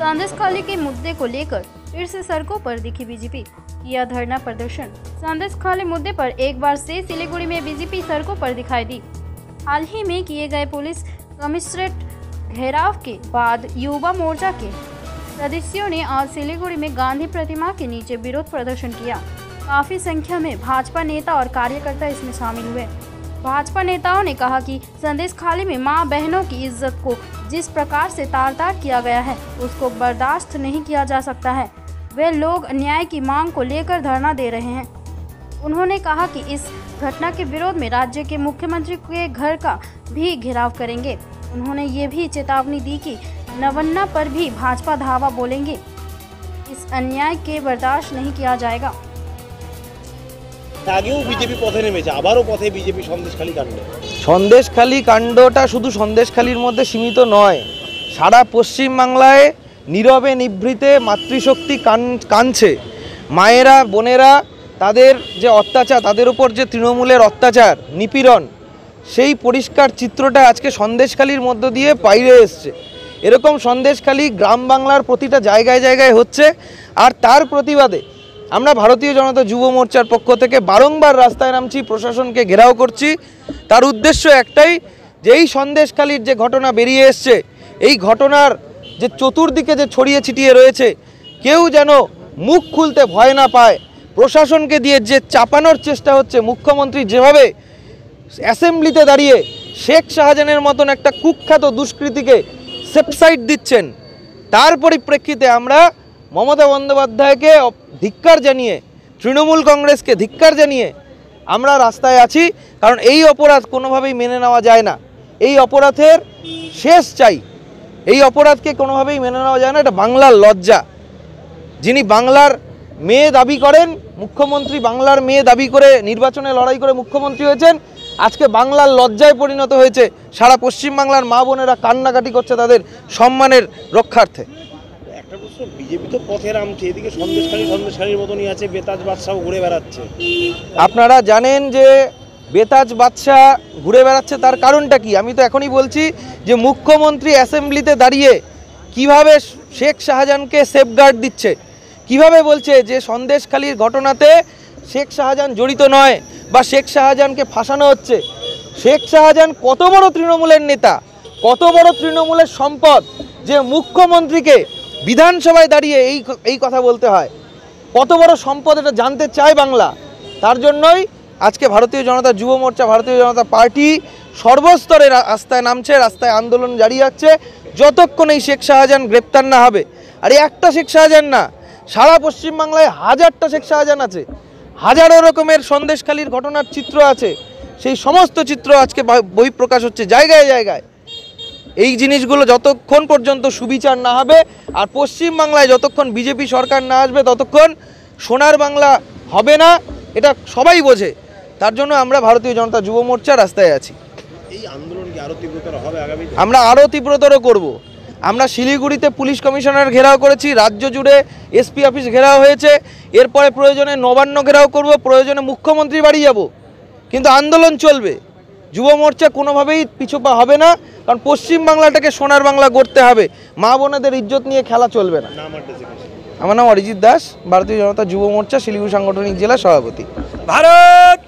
संदेशखाली के मुद्दे को लेकर फिर से सड़कों पर दिखी बीजेपी, किया धरना प्रदर्शन। संदेशखाली मुद्दे पर एक बार से सिलीगुड़ी में बीजेपी सड़कों पर दिखाई दी। हाल ही में किए गए पुलिस कमिश्नरेट घेराव के बाद युवा मोर्चा के सदस्यों ने आज सिलीगुड़ी में गांधी प्रतिमा के नीचे विरोध प्रदर्शन किया। काफी संख्या में भाजपा नेता और कार्यकर्ता इसमें शामिल हुए। भाजपा नेताओं ने कहा कि संदेशखाली में मां बहनों की इज्जत को जिस प्रकार से तार-तार किया गया है उसको बर्दाश्त नहीं किया जा सकता है। वे लोग न्याय की मांग को लेकर धरना दे रहे हैं। उन्होंने कहा कि इस घटना के विरोध में राज्य के मुख्यमंत्री के घर का भी घेराव करेंगे। उन्होंने ये भी चेतावनी दी कि नवन्ना पर भी भाजपा धावा बोलेंगे। इस अन्याय के बर्दाश्त नहीं किया जाएगा। আগেও বিজেপি পথে নেমেছে, আবারও পথে বিজেপি সন্দেশখালী কাণ্ড। সন্দেশখালী কাণ্ডটা শুধু সন্দেশখালীর মধ্যে সীমিত নয়, সারা পশ্চিমবাংলায় নীরবে নিভৃতে মাতৃশক্তি কাঁদছে। মায়েরা বোনেরা তাদের যে অত্যাচার, তাদের উপর যে তৃণমূলের অত্যাচার নিপীড়ন, সেই পরিষ্কার চিত্রটা আজকে সন্দেশখালীর মধ্য দিয়ে বাইরে এসছে। এরকম সন্দেশখালী গ্রাম বাংলার প্রতিটা জায়গায় জায়গায় হচ্ছে। আর তার প্রতিবাদে আমরা ভারতীয় জনতা যুব মোর্চার পক্ষ থেকে বারংবার রাস্তায় নামছি, প্রশাসনকে ঘেরাও করছি। তার উদ্দেশ্য একটাই যে এই সন্দেশখালীর যে ঘটনা বেরিয়ে এসছে, এই ঘটনার যে চতুর্দিকে যে ছড়িয়ে ছিটিয়ে রয়েছে, কেউ যেন মুখ খুলতে ভয় না পায়। প্রশাসনকে দিয়ে যে চাপানোর চেষ্টা হচ্ছে, মুখ্যমন্ত্রী যেভাবে অ্যাসেম্বলিতে দাঁড়িয়ে শেখ শাহজাহানের মতন একটা কুখ্যাত দুষ্কৃতীকে সেফসাইড দিচ্ছেন, তার পরিপ্রেক্ষিতে আমরা মমতা বন্দ্যোপাধ্যায়কে ধিক্কার জানিয়ে, তৃণমূল কংগ্রেসকে ধিক্কার জানিয়ে আমরা রাস্তায় আছি। কারণ এই অপরাধ কোনোভাবেই মেনে নেওয়া যায় না। এই অপরাধের শেষ চাই। এই অপরাধকে কোনোভাবেই মেনে নেওয়া যায় না। এটা বাংলার লজ্জা। যিনি বাংলার মেয়ে দাবি করেন, মুখ্যমন্ত্রী বাংলার মেয়ে দাবি করে নির্বাচনে লড়াই করে মুখ্যমন্ত্রী হয়েছেন, আজকে বাংলার লজ্জায় পরিণত হয়েছে। সারা পশ্চিমবাংলার মা বোনেরা কান্নাকাটি করছে তাদের সম্মানের রক্ষার্থে। একটা প্রশ্ন, বিজেপি তো পথে নামছে, এদিকে সন্দেশখালীর মতনই আছে, বেতাজ বাদশাহ ঘুরে বেড়াচ্ছে। আপনারা জানেন যে বেতাজ বাদশাহ ঘুরে বেড়াচ্ছে, তার কারণটা কি? আমি তো এখনই বলছি যে মুখ্যমন্ত্রী অ্যাসেম্বলিতে দাঁড়িয়ে কিভাবে শেখ শাহজাহানকে সেফগার্ড দিচ্ছে, কিভাবে বলছে যে সন্দেশখালীর ঘটনাতে শেখ শাহজাহান জড়িত নয় বা শেখ শাহজাহানকে ফাঁসানো হচ্ছে। শেখ শাহজাহান কত বড় তৃণমূলের নেতা, কত বড় তৃণমূলের সম্পদ, যে মুখ্যমন্ত্রীকে বিধানসভায় দাঁড়িয়ে এই কথা বলতে হয়। কত বড় সম্পদ, এটা জানতে চায় বাংলা। তার জন্যই আজকে ভারতীয় জনতা যুব মোর্চা, ভারতীয় জনতা পার্টি সর্বস্তরে রাস্তায় নামছে, রাস্তায় আন্দোলন জারি আছে যতক্ষণ এই শেখ শাহজাহান গ্রেপ্তার না হবে। আর এই একটা শেখ শাহজাহান না, সারা পশ্চিমবাংলায় হাজারটা শেখ শাহজাহান আছে, হাজারো রকমের সন্দেশখালীর ঘটনার চিত্র আছে। সেই সমস্ত চিত্র আজকে বহিঃপ্রকাশ হচ্ছে জায়গায় জায়গায়। এই জিনিসগুলো যতক্ষণ পর্যন্ত সুবিচার না হবে আর পশ্চিমবাংলায় যতক্ষণ বিজেপি সরকার না আসবে ততক্ষণ সোনার বাংলা হবে না, এটা সবাই বোঝে। তার জন্য আমরা ভারতীয় জনতা যুব মোর্চা রাস্তায় আছি। এই আন্দোলন কি আরো তীব্রতর হবে আগামী? আমরা আরও তীব্রতর করব। আমরা শিলিগুড়িতে পুলিশ কমিশনার ঘেরাও করেছি, রাজ্য জুড়ে এসপি অফিস ঘেরাও হয়েছে, এরপরে প্রয়োজনে নবান্ন ঘেরাও করব, প্রয়োজনে মুখ্যমন্ত্রী বাড়ি যাব, কিন্তু আন্দোলন চলবে। যুব মোর্চা কোনোভাবেই পিছুপা হবে না, কারণ পশ্চিমবাংলাটাকে সোনার বাংলা গড়তে হবে। মা বোনেদের ইজ্জত নিয়ে খেলা চলবে না। আমার নাম অরিজিৎ দাস, ভারতীয় জনতা যুব মোর্চা শিলিগুড়ি সাংগঠনিক জেলা সভাপতি। ভারত